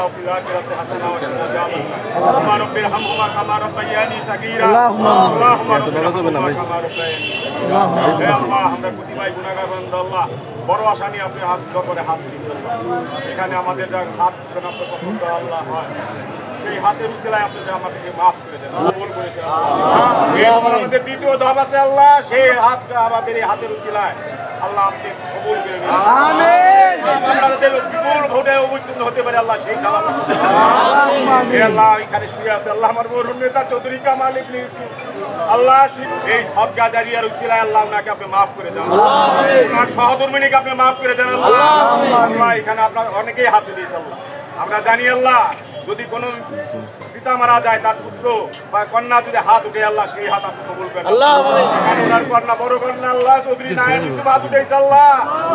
وفي الآخرة حسنة وقنا عذاب النار اللهم رب ارحمهما كما ربياني صغيرا اللهم رب ارحمهما كما ربياني صغيرا يا الله আমরা প্রতিবাই গুনাহগার বান্দা আল্লাহ বড় আশা নিয়ে আপনি হাত করে হাত দিচ্ছেন এখানে আমাদের হাত যেন আপনার পছন্দ আল্লাহ হয় সেই হাতের উসিলায় আপনি আমাদেরকে মাফ করে দেন কবুল করেছেন আল্লাহ আমাদের দ্বিতীয় ধাপ আছে আল্লাহ সেই হাত আমাদের এই হাতের উসিলায় আল্লাহ আপনি কবুল করে নিন আমিন আমরা যাতে বিপুল ভোটে অবতীর্ণ হতে পারি আল্লাহ সেই দাওয়া আমিন হে আল্লাহ এখানে শুয়ে আছে আল্লাহ আমার মরহুম নেতা চৌধুরী কামাল ইবনে ইউসুফ আল্লাহ এই সদকা জারিয়ার উসিলায় আল্লাহ আপনাকে আপনি মাফ করে দেন আমিন আপনার সহধর্মিনীকে আপনি মাফ করে দেন আল্লাহ আল্লাহ এখানে আপনার অনেকেই হাত দিয়েছে আল্লাহ আমরা জানি আল্লাহ যদি কোনো পিতা মারা যায় তার পুত্র বা কন্যা যদি হাত উঠে আল্লাহ সেই হাত আপনি কবুল করেন আল্লাহ ওনার কন্যা বড় কন্যা আল্লাহ চৌধুরী নারায়ণ ইউসুফ হাত উঠেছে আল্লাহ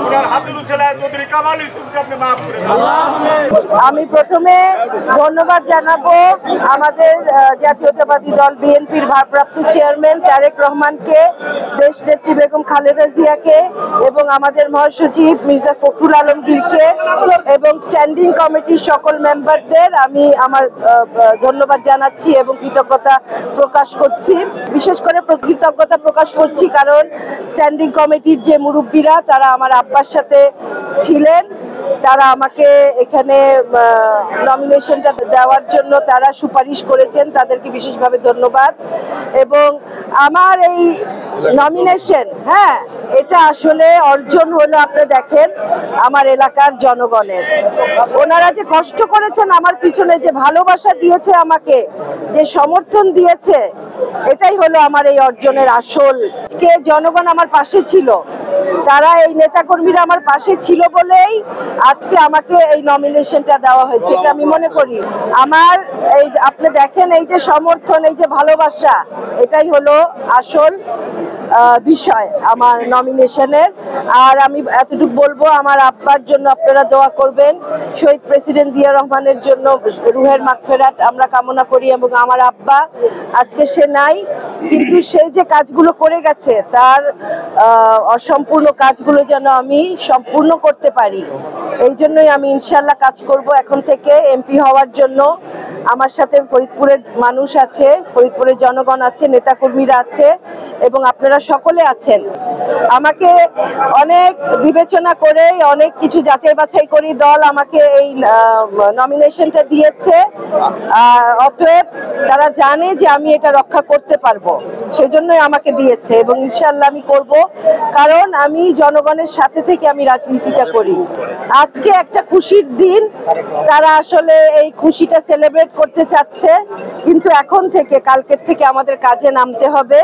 ওনার হাতের উসিলায় চৌধুরী কামাল ইউসুফকে আপনি মাফ করে দেন আমি প্রথমে ধন্যবাদ জানাবো আমাদের জাতীয়তাবাদী দল বিএনপির ভারপ্রাপ্ত চেয়ারম্যান তারেক রহমানকে, দেশনেত্রী বেগম খালেদা জিয়াকে এবং আমাদের মহাসচিব মির্জা ফখরুল আলমগীরকে এবং স্ট্যান্ডিং কমিটির সকল মেম্বারদের আমি আমার ধন্যবাদ জানাচ্ছি এবং কৃতজ্ঞতা প্রকাশ করছি। বিশেষ করে কৃতজ্ঞতা প্রকাশ করছি কারণ স্ট্যান্ডিং কমিটির যে মুরব্বীরা তারা আমার আব্বার সাথে ছিলেন, তারা আমাকে এখানে নমিনেশনটা দেওয়ার জন্য তারা সুপারিশ করেছেন, তাদেরকে বিশেষভাবে ধন্যবাদ। এবং আমার এই নমিনেশন এটা আসলে অর্জন হলো আপনি দেখেন আমার এলাকার জনগণের, ওনারা যে কষ্ট করেছেন আমার পিছনে, যে ভালোবাসা দিয়েছে আমাকে, যে সমর্থন দিয়েছে, এটাই হলো আমার এই অর্জনের আসল। আজকে জনগণ আমার পাশে ছিল, তারা এই নেতাকর্মীরা আমার পাশে ছিল বলেই আজকে আমাকে এই নমিনেশনটা দেওয়া হয়েছে। এটা আমি মনে করি আমার এই আপনি দেখেন এই যে সমর্থন, এই যে ভালোবাসা, এটাই হলো আসল বিষয় আমার নমিনেশনের। আর আমি এতটুকু বলবো আমার আব্বার জন্য আপনারা দোয়া করবেন, শহীদ প্রেসিডেন্ট জিয়া রহমানের জন্য রুহের মাগফিরাত আমরা কামনা করি। এবং আমার আব্বা আজকে সে নাই, কিন্তু সেই যে কাজগুলো করে গেছে তার অসম্পূর্ণ কাজগুলো যেন আমি সম্পূর্ণ করতে পারি, এই জন্যই আমি ইনশাল্লাহ কাজ করব এখন থেকে এমপি হওয়ার জন্য। আমার সাথে ফরিদপুরের মানুষ আছে, ফরিদপুরের জনগণ আছে, নেতাকর্মীরা আছে এবং আপনারা সকলে আছেন। আমাকে অনেক বিবেচনা করে অনেক কিছু যাচাই বাছাই করি দল আমাকে এই নমিনেশনটা দিয়েছে। অতএব তারা জানে যে আমি এটা রক্ষা করতে পারবো, সেজন্যই আমাকে দিয়েছে এবং ইনশাল্লাহ আমি করব, কারণ আমি জনগণের সাথে থেকে আমি রাজনীতিটা করি। আজকে একটা খুশির দিন, তারা আসলে এই খুশিটা সেলিব্রেট করতে চাচ্ছে, কিন্তু এখন থেকে কালকের থেকে আমাদের কাজে নামতে হবে।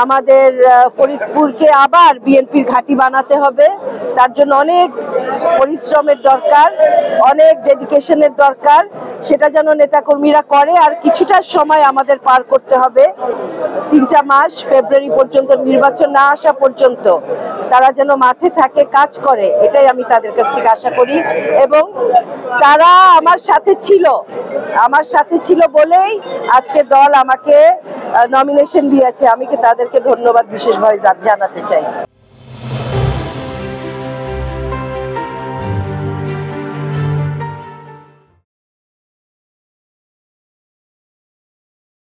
আমাদের ফরিদপুরকে আবার বিএনপির ঘাঁটি বানাতে হবে, তার জন্য অনেক পরিশ্রমের দরকার, অনেক ডেডিকেশনের দরকার, সেটা যেন নেতাকর্মীরা করে। আর কিছুটা সময় আমাদের পার করতে হবে, 3টা মাস, ফেব্রুয়ারি পর্যন্ত, নির্বাচন না আসা পর্যন্ত তারা যেন মাঠে থাকে, কাজ করে, এটাই আমি তাদের কাছ থেকে আশা করি। এবং তারা আমার সাথে ছিল বলেই আজকে দল আমাকে নমিনেশন দিয়েছে, আমি কি তাদেরকে ধন্যবাদ বিশেষভাবে জানাতে চাই।